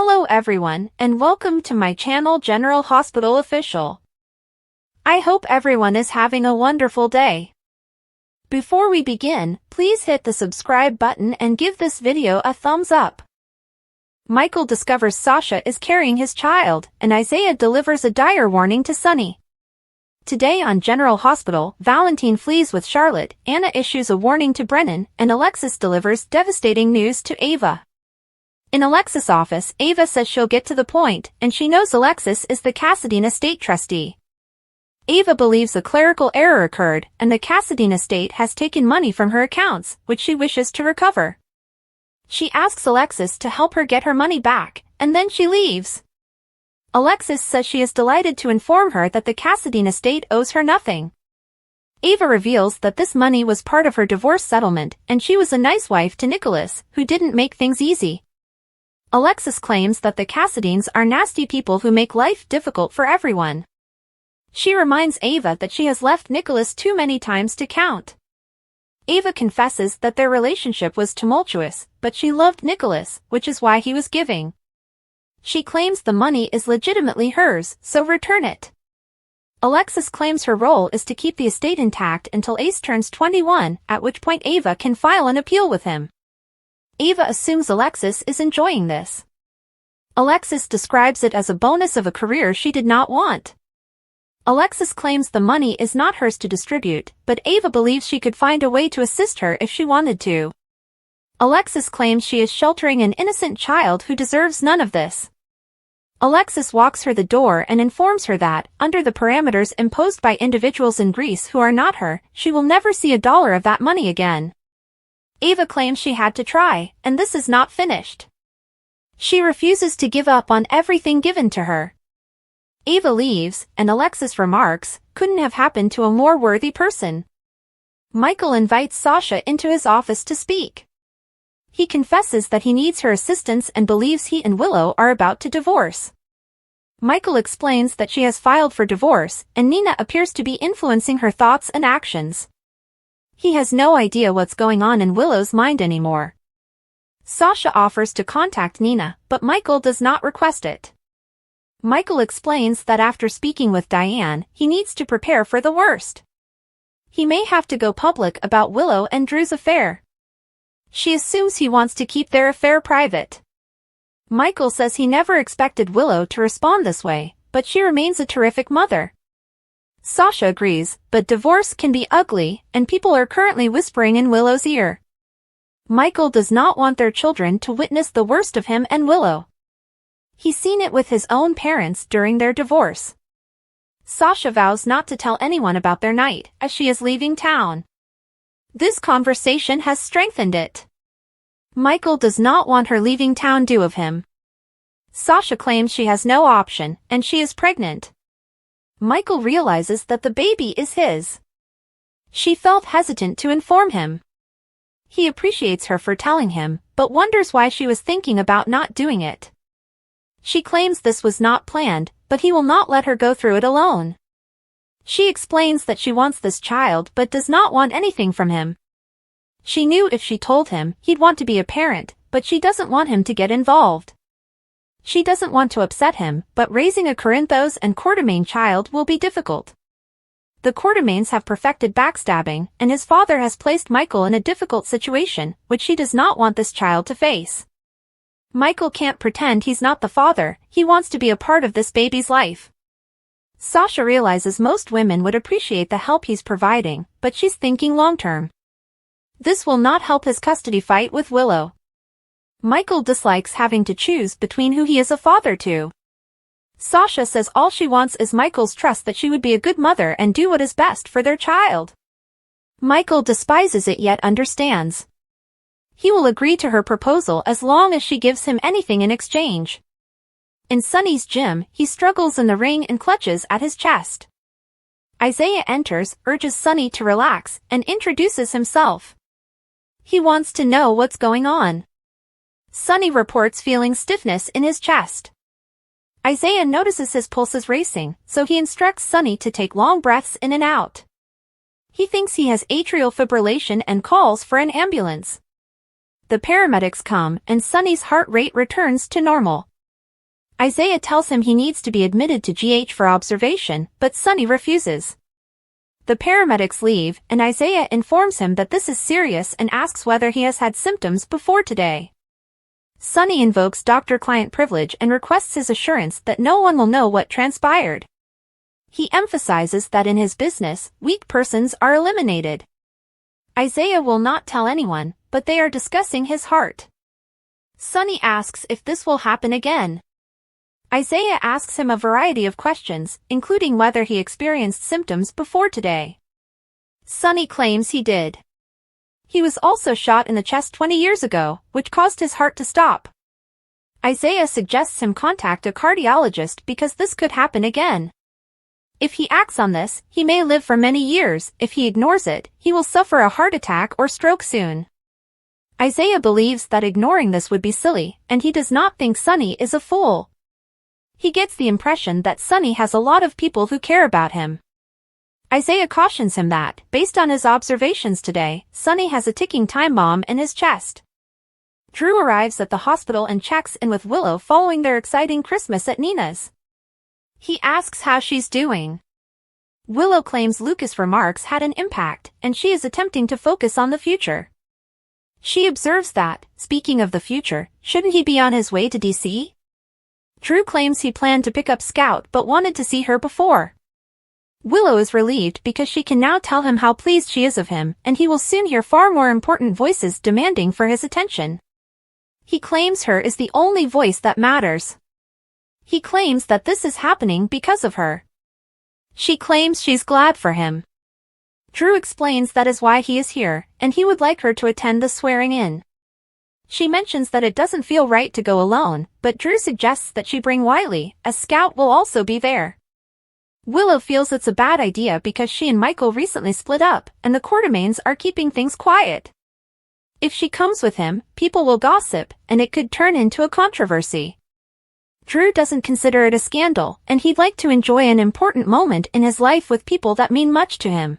Hello everyone, and welcome to my channel General Hospital Official. I hope everyone is having a wonderful day. Before we begin, please hit the subscribe button and give this video a thumbs up. Michael discovers Sasha is carrying his child, and Isaiah delivers a dire warning to Sunny. Today on General Hospital, Valentine flees with Charlotte, Anna issues a warning to Brennan, and Alexis delivers devastating news to Ava. In Alexis' office, Ava says she'll get to the point, and she knows Alexis is the Cassadine estate trustee. Ava believes a clerical error occurred, and the Cassadine estate has taken money from her accounts, which she wishes to recover. She asks Alexis to help her get her money back, and then she leaves. Alexis says she is delighted to inform her that the Cassadine estate owes her nothing. Ava reveals that this money was part of her divorce settlement, and she was a nice wife to Nicholas, who didn't make things easy. Alexis claims that the Cassadines are nasty people who make life difficult for everyone. She reminds Ava that she has left Nicholas too many times to count. Ava confesses that their relationship was tumultuous, but she loved Nicholas, which is why he was giving. She claims the money is legitimately hers, so return it. Alexis claims her role is to keep the estate intact until Ace turns 21, at which point Ava can file an appeal with him. Ava assumes Alexis is enjoying this. Alexis describes it as a bonus of a career she did not want. Alexis claims the money is not hers to distribute, but Ava believes she could find a way to assist her if she wanted to. Alexis claims she is sheltering an innocent child who deserves none of this. Alexis walks her the door and informs her that, under the parameters imposed by individuals in Greece who are not her, she will never see a dollar of that money again. Ava claims she had to try, and this is not finished. She refuses to give up on everything given to her. Ava leaves, and Alexis remarks, couldn't have happened to a more worthy person. Michael invites Sasha into his office to speak. He confesses that he needs her assistance and believes he and Willow are about to divorce. Michael explains that she has filed for divorce, and Nina appears to be influencing her thoughts and actions. He has no idea what's going on in Willow's mind anymore. Sasha offers to contact Nina, but Michael does not request it. Michael explains that after speaking with Diane, he needs to prepare for the worst. He may have to go public about Willow and Drew's affair. She assumes he wants to keep their affair private. Michael says he never expected Willow to respond this way, but she remains a terrific mother. Sasha agrees, but divorce can be ugly, and people are currently whispering in Willow's ear. Michael does not want their children to witness the worst of him and Willow. He's seen it with his own parents during their divorce. Sasha vows not to tell anyone about their night, as she is leaving town. This conversation has strengthened it. Michael does not want her leaving town due of him. Sasha claims she has no option, and she is pregnant. Michael realizes that the baby is his. She felt hesitant to inform him. He appreciates her for telling him, but wonders why she was thinking about not doing it. She claims this was not planned, but he will not let her go through it alone. She explains that she wants this child but does not want anything from him. She knew if she told him, he'd want to be a parent, but she doesn't want him to get involved. She doesn't want to upset him, but raising a Corinthos and Quartermain child will be difficult. The Quartermains have perfected backstabbing, and his father has placed Michael in a difficult situation, which she does not want this child to face. Michael can't pretend he's not the father, he wants to be a part of this baby's life. Sasha realizes most women would appreciate the help he's providing, but she's thinking long-term. This will not help his custody fight with Willow. Michael dislikes having to choose between who he is a father to. Sasha says all she wants is Michael's trust that she would be a good mother and do what is best for their child. Michael despises it yet understands. He will agree to her proposal as long as she gives him anything in exchange. In Sunny's gym, he struggles in the ring and clutches at his chest. Isaiah enters, urges Sunny to relax, and introduces himself. He wants to know what's going on. Sunny reports feeling stiffness in his chest. Isaiah notices his pulse is racing, so he instructs Sunny to take long breaths in and out. He thinks he has atrial fibrillation and calls for an ambulance. The paramedics come, and Sunny's heart rate returns to normal. Isaiah tells him he needs to be admitted to GH for observation, but Sonny refuses. The paramedics leave, and Isaiah informs him that this is serious and asks whether he has had symptoms before today. Sonny invokes doctor-client privilege and requests his assurance that no one will know what transpired. He emphasizes that in his business, weak persons are eliminated. Isaiah will not tell anyone, but they are discussing his heart. Sonny asks if this will happen again. Isaiah asks him a variety of questions, including whether he experienced symptoms before today. Sonny claims he did. He was also shot in the chest 20 years ago, which caused his heart to stop. Isaiah suggests him contact a cardiologist because this could happen again. If he acts on this, he may live for many years. If he ignores it, he will suffer a heart attack or stroke soon. Isaiah believes that ignoring this would be silly, and he does not think Sonny is a fool. He gets the impression that Sonny has a lot of people who care about him. Isaiah cautions him that, based on his observations today, Sonny has a ticking time bomb in his chest. Drew arrives at the hospital and checks in with Willow following their exciting Christmas at Nina's. He asks how she's doing. Willow claims Lucas' remarks had an impact, and she is attempting to focus on the future. She observes that, speaking of the future, shouldn't he be on his way to DC? Drew claims he planned to pick up Scout but wanted to see her before. Willow is relieved because she can now tell him how pleased she is of him, and he will soon hear far more important voices demanding for his attention. He claims her is the only voice that matters. He claims that this is happening because of her. She claims she's glad for him. Drew explains that is why he is here, and he would like her to attend the swearing-in. She mentions that it doesn't feel right to go alone, but Drew suggests that she bring Wiley, as Scout will also be there. Willow feels it's a bad idea because she and Michael recently split up, and the Quartermaines are keeping things quiet. If she comes with him, people will gossip, and it could turn into a controversy. Drew doesn't consider it a scandal, and he'd like to enjoy an important moment in his life with people that mean much to him.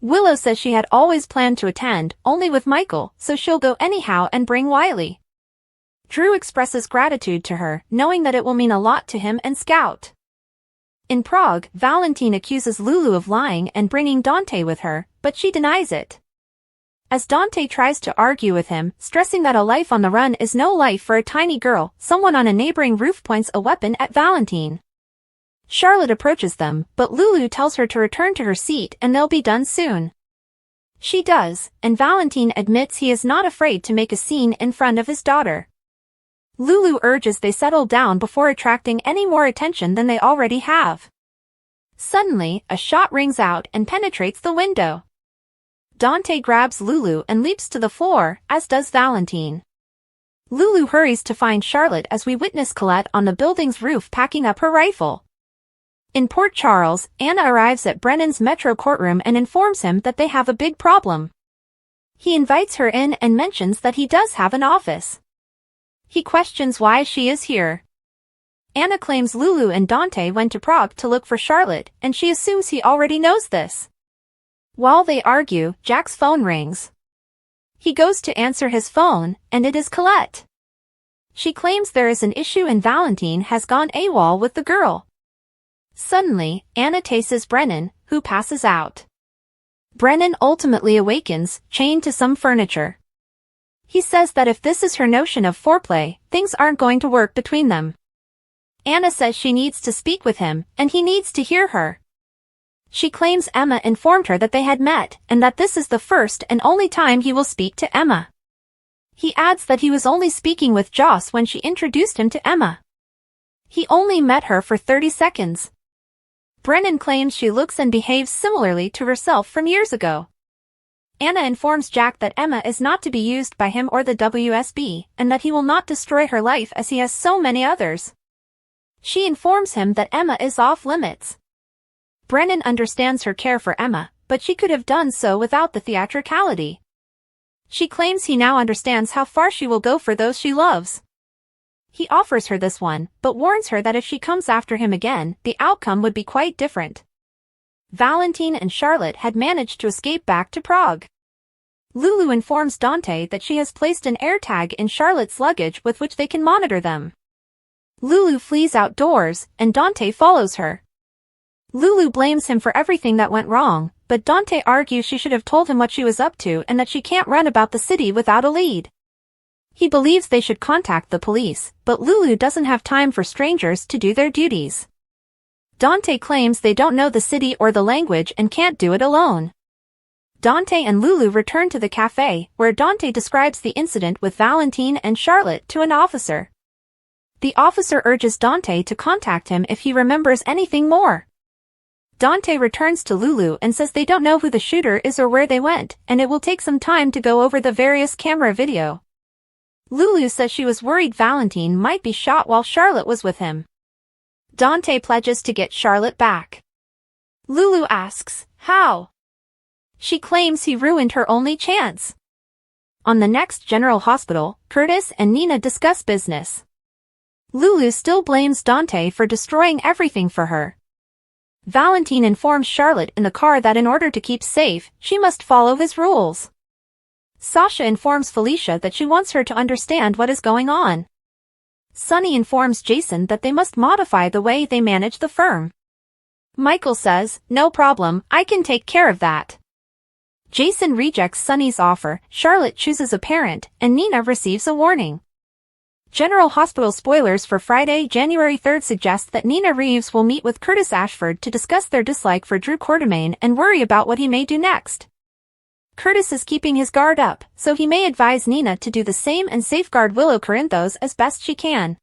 Willow says she had always planned to attend, only with Michael, so she'll go anyhow and bring Wiley. Drew expresses gratitude to her, knowing that it will mean a lot to him and Scout. In Prague, Valentine accuses Lulu of lying and bringing Dante with her, but she denies it. As Dante tries to argue with him, stressing that a life on the run is no life for a tiny girl, someone on a neighboring roof points a weapon at Valentine. Charlotte approaches them, but Lulu tells her to return to her seat and they'll be done soon. She does, and Valentine admits he is not afraid to make a scene in front of his daughter. Lulu urges they settle down before attracting any more attention than they already have. Suddenly, a shot rings out and penetrates the window. Dante grabs Lulu and leaps to the floor, as does Valentine. Lulu hurries to find Charlotte as we witness Colette on the building's roof packing up her rifle. In Port Charles, Anna arrives at Brennan's metro courtroom and informs him that they have a big problem. He invites her in and mentions that he does have an office. He questions why she is here. Anna claims Lulu and Dante went to Prague to look for Charlotte, and she assumes he already knows this. While they argue, Jack's phone rings. He goes to answer his phone, and it is Colette. She claims there is an issue and Valentine has gone AWOL with the girl. Suddenly, Anna tases Brennan, who passes out. Brennan ultimately awakens, chained to some furniture. He says that if this is her notion of foreplay, things aren't going to work between them. Anna says she needs to speak with him, and he needs to hear her. She claims Emma informed her that they had met, and that this is the first and only time he will speak to Emma. He adds that he was only speaking with Joss when she introduced him to Emma. He only met her for 30 seconds. Brennan claims she looks and behaves similarly to herself from years ago. Anna informs Jack that Emma is not to be used by him or the WSB, and that he will not destroy her life as he has so many others. She informs him that Emma is off limits. Brennan understands her care for Emma, but she could have done so without the theatricality. She claims he now understands how far she will go for those she loves. He offers her this one, but warns her that if she comes after him again, the outcome would be quite different. Valentine and Charlotte had managed to escape back to Prague. Lulu informs Dante that she has placed an AirTag in Charlotte's luggage with which they can monitor them. Lulu flees outdoors, and Dante follows her. Lulu blames him for everything that went wrong, but Dante argues she should have told him what she was up to and that she can't run about the city without a lead. He believes they should contact the police, but Lulu doesn't have time for strangers to do their duties. Dante claims they don't know the city or the language and can't do it alone. Dante and Lulu return to the cafe, where Dante describes the incident with Valentine and Charlotte to an officer. The officer urges Dante to contact him if he remembers anything more. Dante returns to Lulu and says they don't know who the shooter is or where they went, and it will take some time to go over the various camera video. Lulu says she was worried Valentine might be shot while Charlotte was with him. Dante pledges to get Charlotte back. Lulu asks, how? She claims he ruined her only chance. On the next General Hospital, Curtis and Nina discuss business. Lulu still blames Dante for destroying everything for her. Valentine informs Charlotte in the car that in order to keep safe, she must follow his rules. Sasha informs Felicia that she wants her to understand what is going on. Sunny informs Jason that they must modify the way they manage the firm. Michael says, no problem, I can take care of that. Jason rejects Sunny's offer, Charlotte chooses a parent, and Nina receives a warning. General Hospital spoilers for Friday, January 3rd suggest that Nina Reeves will meet with Curtis Ashford to discuss their dislike for Drew Quartermaine and worry about what he may do next. Curtis is keeping his guard up, so he may advise Nina to do the same and safeguard Willow Corinthos as best she can.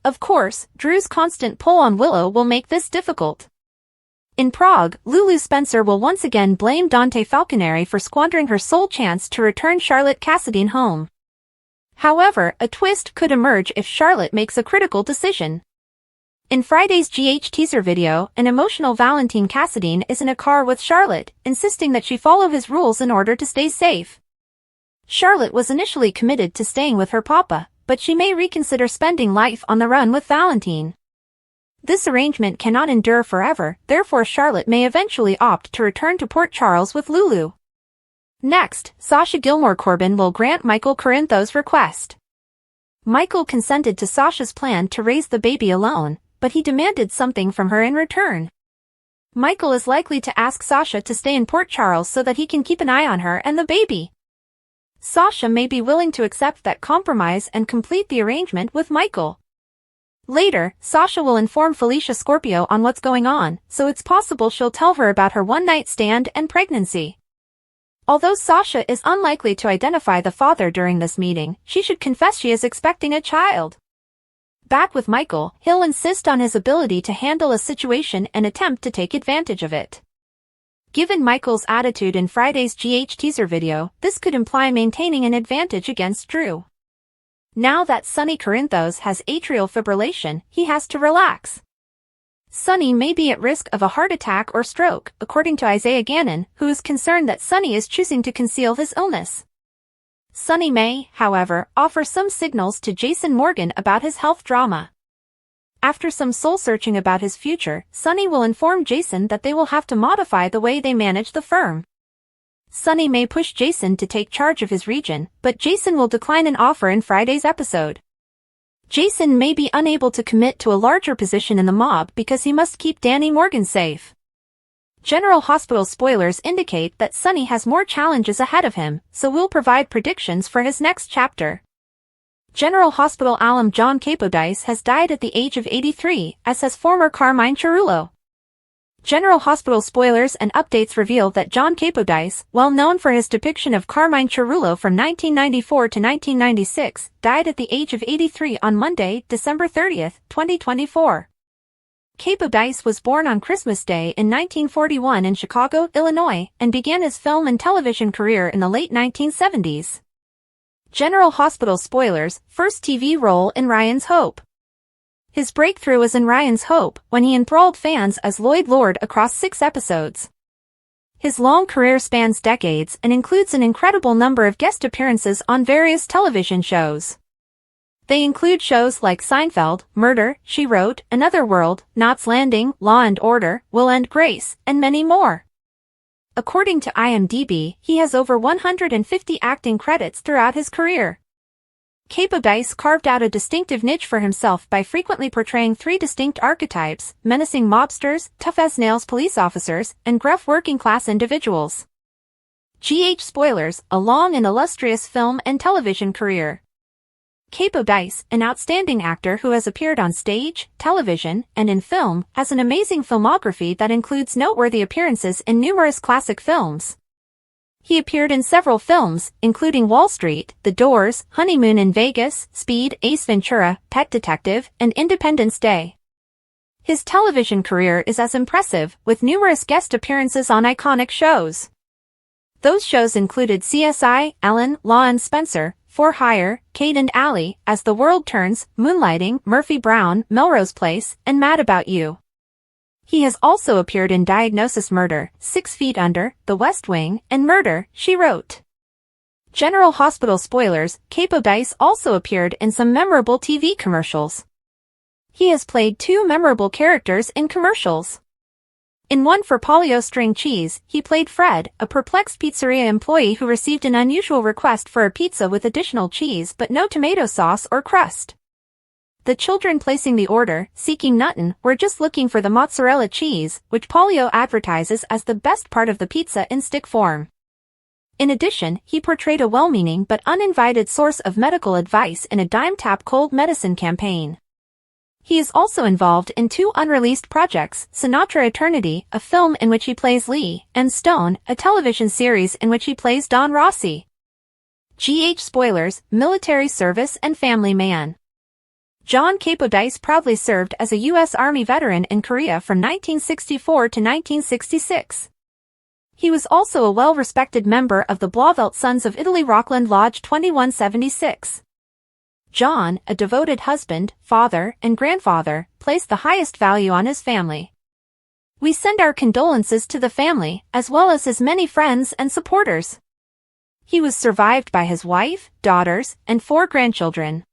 Of course, Drew's constant pull on Willow will make this difficult. In Prague, Lulu Spencer will once again blame Dante Falconeri for squandering her sole chance to return Charlotte Cassadine home. However, a twist could emerge if Charlotte makes a critical decision. In Friday's GH teaser video, an emotional Valentine Cassadine is in a car with Charlotte, insisting that she follow his rules in order to stay safe. Charlotte was initially committed to staying with her papa, but she may reconsider spending life on the run with Valentine. This arrangement cannot endure forever, therefore Charlotte may eventually opt to return to Port Charles with Lulu. Next, Sasha Gilmore Corbin will grant Michael Corinthos' request. Michael consented to Sasha's plan to raise the baby alone, but he demanded something from her in return. Michael is likely to ask Sasha to stay in Port Charles so that he can keep an eye on her and the baby. Sasha may be willing to accept that compromise and complete the arrangement with Michael. Later, Sasha will inform Felicia Scorpio on what's going on, so it's possible she'll tell her about her one-night stand and pregnancy. Although Sasha is unlikely to identify the father during this meeting, she should confess she is expecting a child. Back with Michael, he'll insist on his ability to handle a situation and attempt to take advantage of it. Given Michael's attitude in Friday's GH teaser video, this could imply maintaining an advantage against Drew. Now that Sonny Corinthos has atrial fibrillation, he has to relax. Sonny may be at risk of a heart attack or stroke, according to Isaiah Gannon, who is concerned that Sonny is choosing to conceal his illness. Sonny may, however, offer some signals to Jason Morgan about his health drama. After some soul-searching about his future, Sonny will inform Jason that they will have to modify the way they manage the firm. Sonny may push Jason to take charge of his region, but Jason will decline an offer in Friday's episode. Jason may be unable to commit to a larger position in the mob because he must keep Danny Morgan safe. General Hospital spoilers indicate that Sonny has more challenges ahead of him, so we'll provide predictions for his next chapter. General Hospital alum John Capodice has died at the age of 83, as has former Carmine Cerullo. General Hospital spoilers and updates reveal that John Capodice, well known for his depiction of Carmine Cerullo from 1994 to 1996, died at the age of 83 on Monday, December 30, 2024. Capodice was born on Christmas Day in 1941 in Chicago, Illinois, and began his film and television career in the late 1970s. General Hospital spoilers, first TV role in Ryan's Hope. His breakthrough was in Ryan's Hope, when he enthralled fans as Lloyd Lord across 6 episodes. His long career spans decades and includes an incredible number of guest appearances on various television shows. They include shows like Seinfeld, Murder, She Wrote, Another World, Knots Landing, Law and Order, Will and Grace, and many more. According to IMDb, he has over 150 acting credits throughout his career. Capo Dice carved out a distinctive niche for himself by frequently portraying three distinct archetypes: menacing mobsters, tough-as-nails police officers, and gruff working-class individuals. Spoilers, a long and illustrious film and television career. Capo Dice, an outstanding actor who has appeared on stage, television, and in film, has an amazing filmography that includes noteworthy appearances in numerous classic films. He appeared in several films, including Wall Street, The Doors, Honeymoon in Vegas, Speed, Ace Ventura, Pet Detective, and Independence Day. His television career is as impressive, with numerous guest appearances on iconic shows. Those shows included CSI, Ellen, Law & Spencer, For Hire, Kate and Allie, As the World Turns, Moonlighting, Murphy Brown, Melrose Place, and Mad About You. He has also appeared in Diagnosis Murder, 6 Feet Under, The West Wing, and Murder, She Wrote. General Hospital spoilers, Capo Dice also appeared in some memorable TV commercials. He has played 2 memorable characters in commercials. In one for Polly-O String Cheese, he played Fred, a perplexed pizzeria employee who received an unusual request for a pizza with additional cheese but no tomato sauce or crust. The children placing the order, seeking nuttin', were just looking for the mozzarella cheese, which Polly-O advertises as the best part of the pizza in stick form. In addition, he portrayed a well-meaning but uninvited source of medical advice in a dime-tap cold medicine campaign. He is also involved in 2 unreleased projects: Sinatra Eternity, a film in which he plays Lee, and Stone, a television series in which he plays Don Rossi. Spoilers, military service and family man. John Capo Dice proudly served as a U.S. Army veteran in Korea from 1964 to 1966. He was also a well-respected member of the Blauvelt Sons of Italy Rockland Lodge 2176. John, a devoted husband, father, and grandfather, placed the highest value on his family. We send our condolences to the family, as well as his many friends and supporters. He was survived by his wife, daughters, and 4 grandchildren.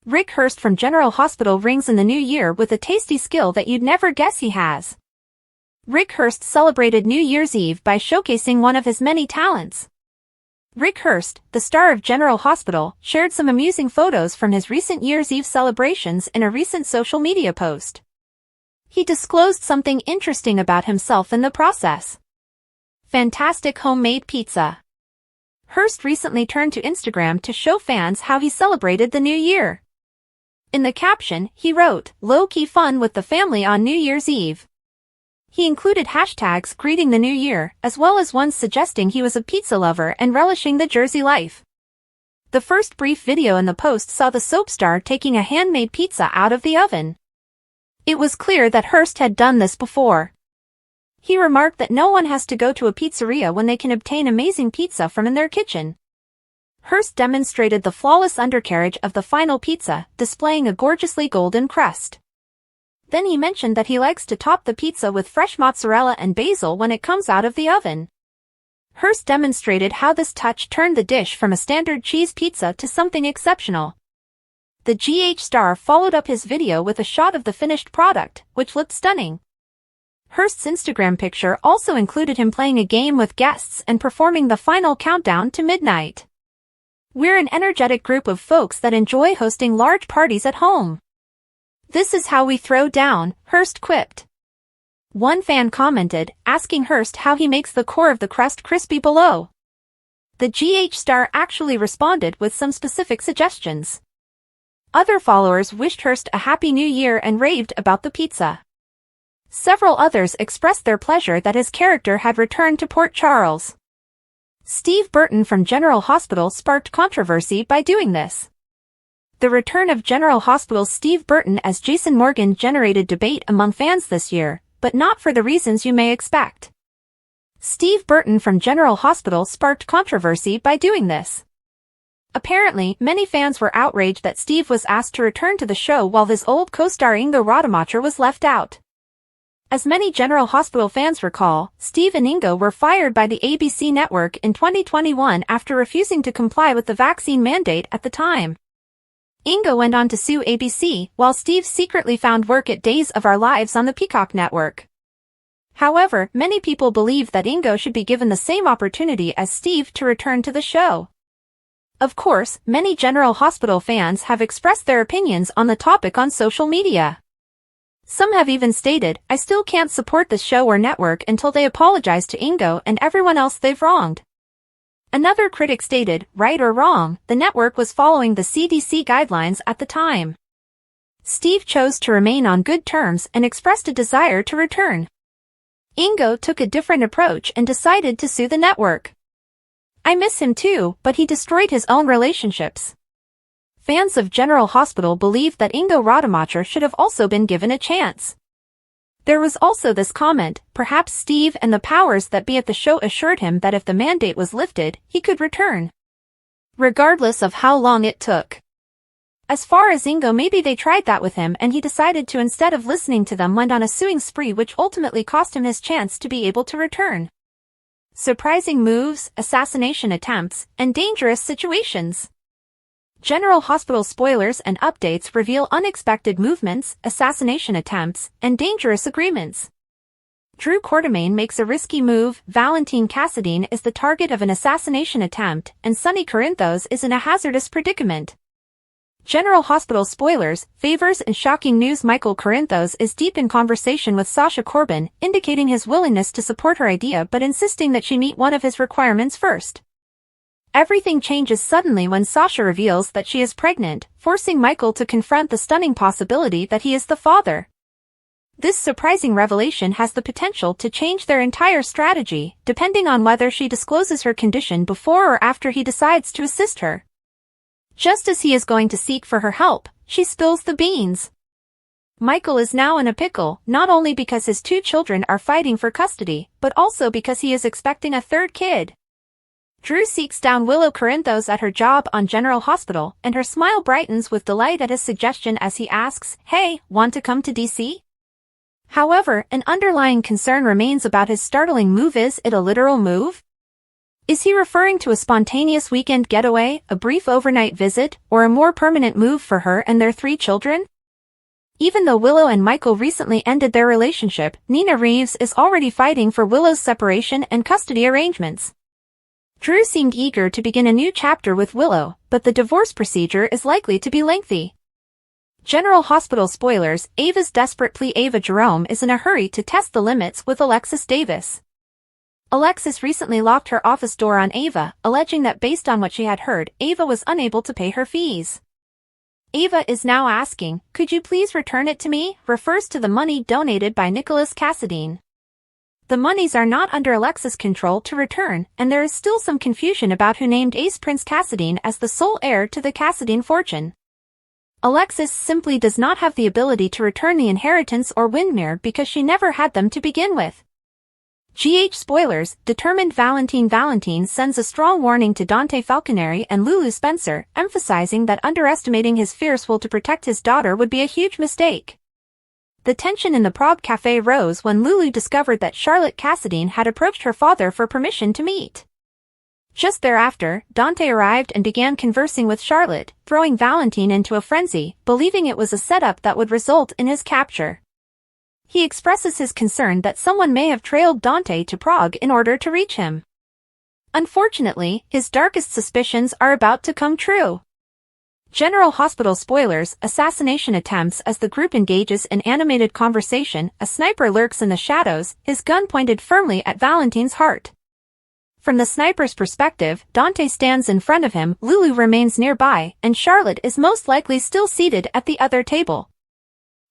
Rick Hurst from General Hospital rings in the new year with a tasty skill that you'd never guess he has. Rick Hurst celebrated New Year's Eve by showcasing one of his many talents. Rick Hurst, the star of General Hospital, shared some amusing photos from his recent Year's Eve celebrations in a recent social media post. He disclosed something interesting about himself in the process. Fantastic homemade pizza. Hurst recently turned to Instagram to show fans how he celebrated the new year. In the caption, he wrote, "Low-key fun with the family on New Year's Eve." He included hashtags greeting the new year, as well as ones suggesting he was a pizza lover and relishing the Jersey life. The first brief video in the post saw the soap star taking a handmade pizza out of the oven. It was clear that Hurst had done this before. He remarked that no one has to go to a pizzeria when they can obtain amazing pizza from in their kitchen. Hurst demonstrated the flawless undercarriage of the final pizza, displaying a gorgeously golden crust. Then he mentioned that he likes to top the pizza with fresh mozzarella and basil when it comes out of the oven. Hurst demonstrated how this touch turned the dish from a standard cheese pizza to something exceptional. The star followed up his video with a shot of the finished product, which looked stunning. Hurst's Instagram picture also included him playing a game with guests and performing the final countdown to midnight. "We're an energetic group of folks that enjoy hosting large parties at home. This is how we throw down," Hurst quipped. One fan commented, asking Hurst how he makes the core of the crust crispy below. The star actually responded with some specific suggestions. Other followers wished Hurst a happy new year and raved about the pizza. Several others expressed their pleasure that his character had returned to Port Charles. Steve Burton from General Hospital sparked controversy by doing this. The return of General Hospital's Steve Burton as Jason Morgan generated debate among fans this year, but not for the reasons you may expect. Steve Burton from General Hospital sparked controversy by doing this. Apparently, many fans were outraged that Steve was asked to return to the show while his old co-star Ingo Rademacher was left out. As many General Hospital fans recall, Steve and Ingo were fired by the ABC network in 2021 after refusing to comply with the vaccine mandate at the time. Ingo went on to sue ABC, while Steve secretly found work at Days of Our Lives on the Peacock network. However, many people believe that Ingo should be given the same opportunity as Steve to return to the show. Of course, many General Hospital fans have expressed their opinions on the topic on social media. Some have even stated, "I still can't support this show or network until they apologize to Ingo and everyone else they've wronged." Another critic stated, "Right or wrong, the network was following the CDC guidelines at the time." Steve chose to remain on good terms and expressed a desire to return. Ingo took a different approach and decided to sue the network. "I miss him too, but he destroyed his own relationships." Fans of General Hospital believe that Ingo Rademacher should have also been given a chance. There was also this comment, perhaps Steve and the powers that be at the show assured him that if the mandate was lifted, he could return, regardless of how long it took. As far as Ingo, maybe they tried that with him and he decided to, instead of listening to them, went on a suing spree which ultimately cost him his chance to be able to return. Surprising moves, assassination attempts, and dangerous situations. General Hospital spoilers and updates reveal unexpected movements, assassination attempts, and dangerous agreements. Drew Quartermain makes a risky move, Valentine Cassadine is the target of an assassination attempt, and Sonny Corinthos is in a hazardous predicament. General Hospital spoilers, favors and shocking news. Michael Corinthos is deep in conversation with Sasha Corbin, indicating his willingness to support her idea but insisting that she meet one of his requirements first. Everything changes suddenly when Sasha reveals that she is pregnant, forcing Michael to confront the stunning possibility that he is the father. This surprising revelation has the potential to change their entire strategy, depending on whether she discloses her condition before or after he decides to assist her. Just as he is going to seek for her help, she spills the beans. Michael is now in a pickle, not only because his 2 children are fighting for custody, but also because he is expecting a 3rd kid. Drew seeks down Willow Corinthos at her job on General Hospital, and her smile brightens with delight at his suggestion as he asks, "Hey, want to come to DC?" However, an underlying concern remains about his startling move. Is it a literal move? Is he referring to a spontaneous weekend getaway, a brief overnight visit, or a more permanent move for her and their 3 children? Even though Willow and Michael recently ended their relationship, Nina Reeves is already fighting for Willow's separation and custody arrangements. Drew seemed eager to begin a new chapter with Willow, but the divorce procedure is likely to be lengthy. General Hospital spoilers, Ava's desperate plea. Ava Jerome is in a hurry to test the limits with Alexis Davis. Alexis recently locked her office door on Ava, alleging that based on what she had heard, Ava was unable to pay her fees. Ava is now asking, "Could you please return it to me?" refers to the money donated by Nicholas Cassadine. The monies are not under Alexis' control to return, and there is still some confusion about who named Ace Prince Cassadine as the sole heir to the Cassadine fortune. Alexis simply does not have the ability to return the inheritance or Windmere because she never had them to begin with. GH spoilers, determined Valentine sends a strong warning to Dante Falconeri and Lulu Spencer, emphasizing that underestimating his fierce will to protect his daughter would be a huge mistake. The tension in the Prague cafe rose when Lulu discovered that Charlotte Cassadine had approached her father for permission to meet. Just thereafter, Dante arrived and began conversing with Charlotte, throwing Valentine into a frenzy, believing it was a setup that would result in his capture. He expresses his concern that someone may have trailed Dante to Prague in order to reach him. Unfortunately, his darkest suspicions are about to come true. General Hospital spoilers, assassination attempts. As the group engages in animated conversation, a sniper lurks in the shadows, his gun pointed firmly at Valentine's heart. From the sniper's perspective, Dante stands in front of him, Lulu remains nearby, and Charlotte is most likely still seated at the other table.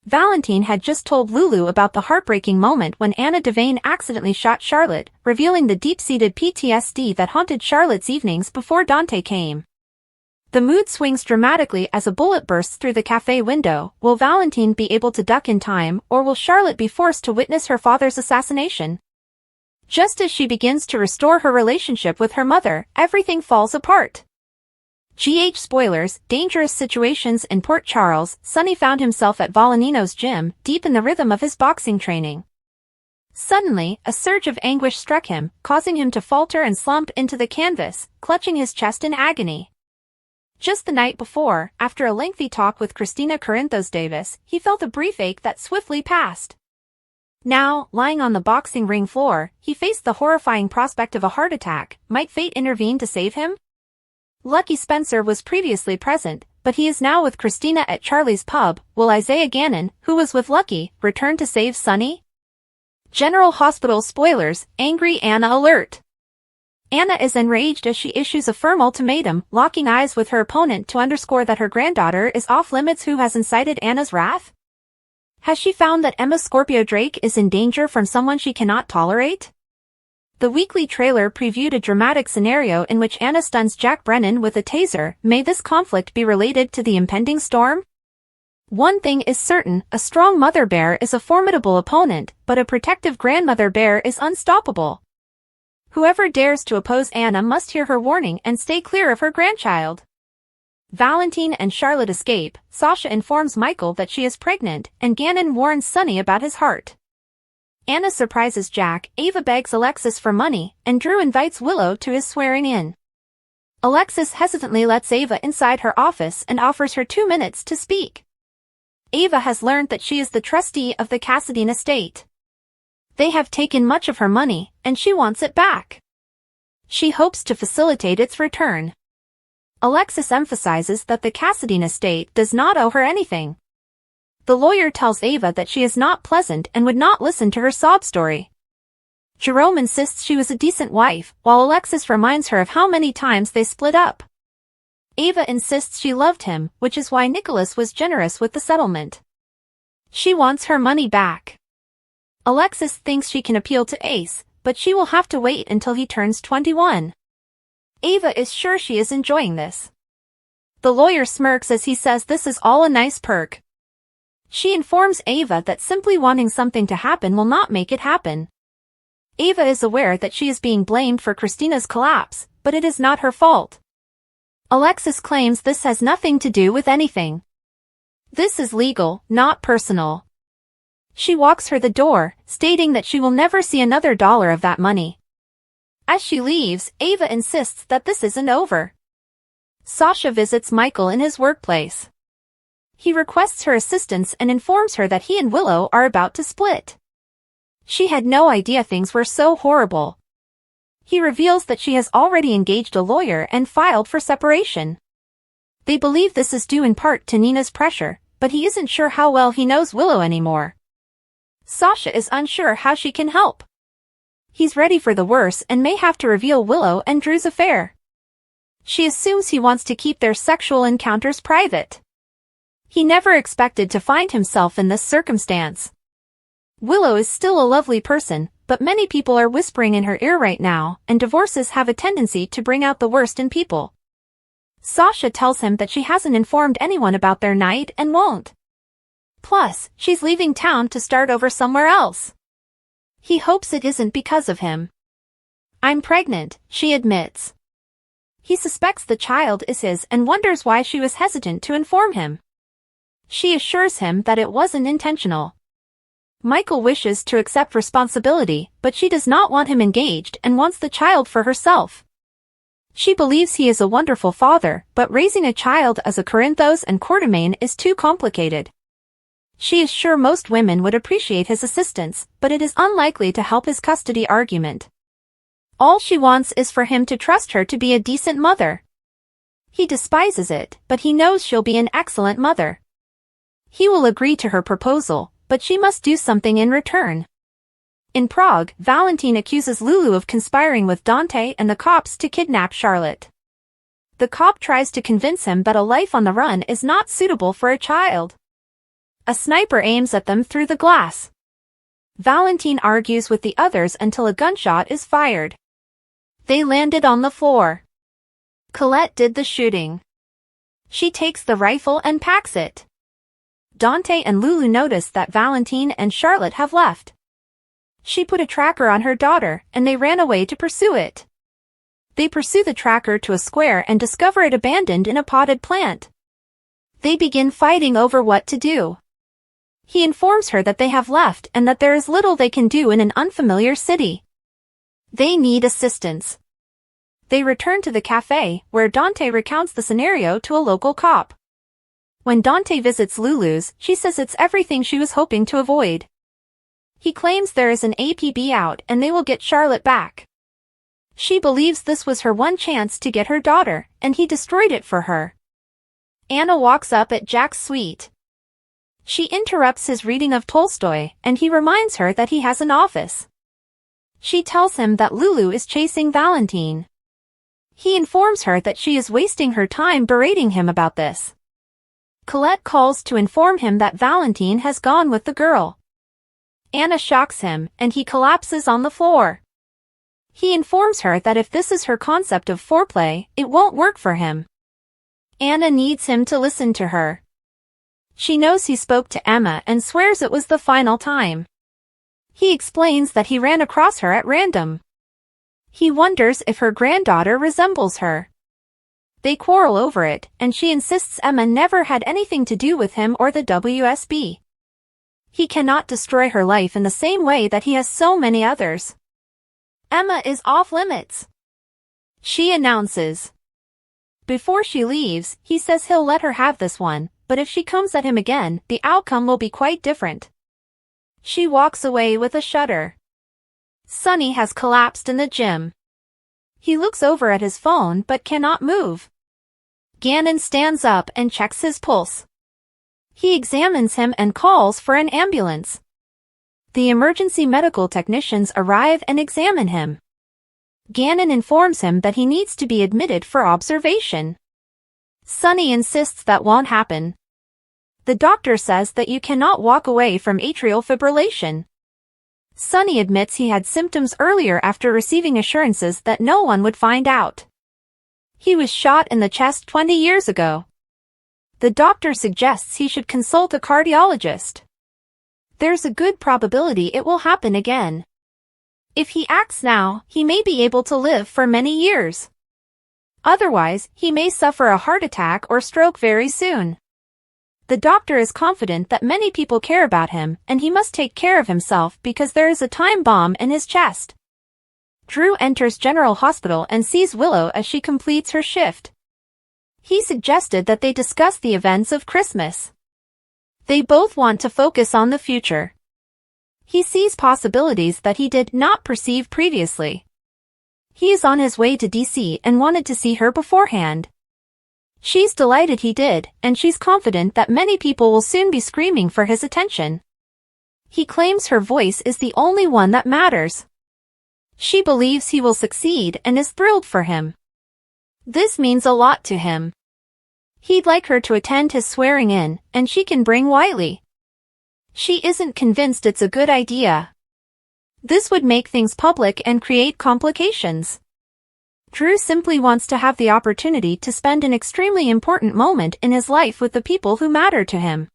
Valentine had just told Lulu about the heartbreaking moment when Anna Devane accidentally shot Charlotte, revealing the deep-seated PTSD that haunted Charlotte's evenings before Dante came. The mood swings dramatically as a bullet bursts through the cafe window. Will Valentine be able to duck in time, or will Charlotte be forced to witness her father's assassination? Just as she begins to restore her relationship with her mother, everything falls apart. GH spoilers, dangerous situations in Port Charles. Sonny found himself at Volanino's gym, deep in the rhythm of his boxing training. Suddenly, a surge of anguish struck him, causing him to falter and slump into the canvas, clutching his chest in agony. Just the night before, after a lengthy talk with Christina Corinthos Davis, he felt a brief ache that swiftly passed. Now, lying on the boxing ring floor, he faced the horrifying prospect of a heart attack. Might fate intervene to save him? Lucky Spencer was previously present, but he is now with Christina at Charlie's pub. Will Isaiah Gannon, who was with Lucky, return to save Sunny? General Hospital spoilers, angry Anna alert. Anna is enraged as she issues a firm ultimatum, locking eyes with her opponent to underscore that her granddaughter is off limits. Who has incited Anna's wrath? Has she found that Emma Scorpio Drake is in danger from someone she cannot tolerate? The weekly trailer previewed a dramatic scenario in which Anna stuns Jack Brennan with a taser. May this conflict be related to the impending storm? One thing is certain, a strong mother bear is a formidable opponent, but a protective grandmother bear is unstoppable. Whoever dares to oppose Anna must hear her warning and stay clear of her grandchild. Valentine and Charlotte escape. Sasha informs Michael that she is pregnant, and Gannon warns Sunny about his heart. Anna surprises Jack, Ava begs Alexis for money, and Drew invites Willow to his swearing-in. Alexis hesitantly lets Ava inside her office and offers her 2 minutes to speak. Ava has learned that she is the trustee of the Cassadine estate. They have taken much of her money, and she wants it back. She hopes to facilitate its return. Alexis emphasizes that the Cassadine estate does not owe her anything. The lawyer tells Ava that she is not pleasant and would not listen to her sob story. Jerome insists she was a decent wife, while Alexis reminds her of how many times they split up. Ava insists she loved him, which is why Nicholas was generous with the settlement. She wants her money back. Alexis thinks she can appeal to Ace, but she will have to wait until he turns 21. Ava is sure she is enjoying this. The lawyer smirks as he says this is all a nice perk. She informs Ava that simply wanting something to happen will not make it happen. Ava is aware that she is being blamed for Christina's collapse, but it is not her fault. Alexis claims this has nothing to do with anything. This is legal, not personal. She walks her the door, stating that she will never see another dollar of that money. As she leaves, Ava insists that this isn't over. Sasha visits Michael in his workplace. He requests her assistance and informs her that he and Willow are about to split. She had no idea things were so horrible. He reveals that she has already engaged a lawyer and filed for separation. They believe this is due in part to Nina's pressure, but he isn't sure how well he knows Willow anymore. Sasha is unsure how she can help. He's ready for the worst and may have to reveal Willow and Drew's affair. She assumes he wants to keep their sexual encounters private. He never expected to find himself in this circumstance. Willow is still a lovely person, but many people are whispering in her ear right now, and divorces have a tendency to bring out the worst in people. Sasha tells him that she hasn't informed anyone about their night and won't. Plus, she's leaving town to start over somewhere else. He hopes it isn't because of him. I'm pregnant, she admits. He suspects the child is his and wonders why she was hesitant to inform him. She assures him that it wasn't intentional. Michael wishes to accept responsibility, but she does not want him engaged and wants the child for herself. She believes he is a wonderful father, but raising a child as a Corinthos and Quartermain is too complicated. She is sure most women would appreciate his assistance, but it is unlikely to help his custody argument. All she wants is for him to trust her to be a decent mother. He despises it, but he knows she'll be an excellent mother. He will agree to her proposal, but she must do something in return. In Prague, Valentine accuses Lulu of conspiring with Dante and the cops to kidnap Charlotte. The cop tries to convince him that a life on the run is not suitable for a child. A sniper aims at them through the glass. Valentine argues with the others until a gunshot is fired. They landed on the floor. Colette did the shooting. She takes the rifle and packs it. Dante and Lulu notice that Valentine and Charlotte have left. She put a tracker on her daughter, and they ran away to pursue it. They pursue the tracker to a square and discover it abandoned in a potted plant. They begin fighting over what to do. He informs her that they have left and that there is little they can do in an unfamiliar city. They need assistance. They return to the cafe, where Dante recounts the scenario to a local cop. When Dante visits Lulu's, she says it's everything she was hoping to avoid. He claims there is an APB out and they will get Charlotte back. She believes this was her one chance to get her daughter, and he destroyed it for her. Anna walks up at Jack's suite. She interrupts his reading of Tolstoy, and he reminds her that he has an office. She tells him that Lulu is chasing Valentine. He informs her that she is wasting her time berating him about this. Colette calls to inform him that Valentine has gone with the girl. Anna shocks him, and he collapses on the floor. He informs her that if this is her concept of foreplay, it won't work for him. Anna needs him to listen to her. She knows he spoke to Emma and swears it was the final time. He explains that he ran across her at random. He wonders if her granddaughter resembles her. They quarrel over it, and she insists Emma never had anything to do with him or the WSB. He cannot destroy her life in the same way that he has so many others. Emma is off limits, she announces. Before she leaves, he says he'll let her have this one, but if she comes at him again, the outcome will be quite different. She walks away with a shudder. Sonny has collapsed in the gym. He looks over at his phone but cannot move. Gannon stands up and checks his pulse. He examines him and calls for an ambulance. The emergency medical technicians arrive and examine him. Gannon informs him that he needs to be admitted for observation. Sonny insists that won't happen. The doctor says that you cannot walk away from atrial fibrillation. Sonny admits he had symptoms earlier after receiving assurances that no one would find out. He was shot in the chest 20 years ago. The doctor suggests he should consult a cardiologist. There's a good probability it will happen again. If he acts now, he may be able to live for many years. Otherwise, he may suffer a heart attack or stroke very soon. The doctor is confident that many people care about him, and he must take care of himself because there is a time bomb in his chest. Drew enters General Hospital and sees Willow as she completes her shift. He suggested that they discuss the events of Christmas. They both want to focus on the future. He sees possibilities that he did not perceive previously. He is on his way to DC and wanted to see her beforehand. She's delighted he did, and she's confident that many people will soon be screaming for his attention. He claims her voice is the only one that matters. She believes he will succeed and is thrilled for him. This means a lot to him. He'd like her to attend his swearing-in, and she can bring Wiley. She isn't convinced it's a good idea. This would make things public and create complications. Drew simply wants to have the opportunity to spend an extremely important moment in his life with the people who matter to him.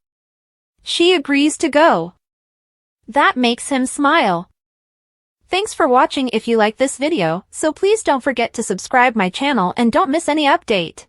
She agrees to go. That makes him smile. Thanks for watching. If you like this video, so please don't forget to subscribe my channel and don't miss any update.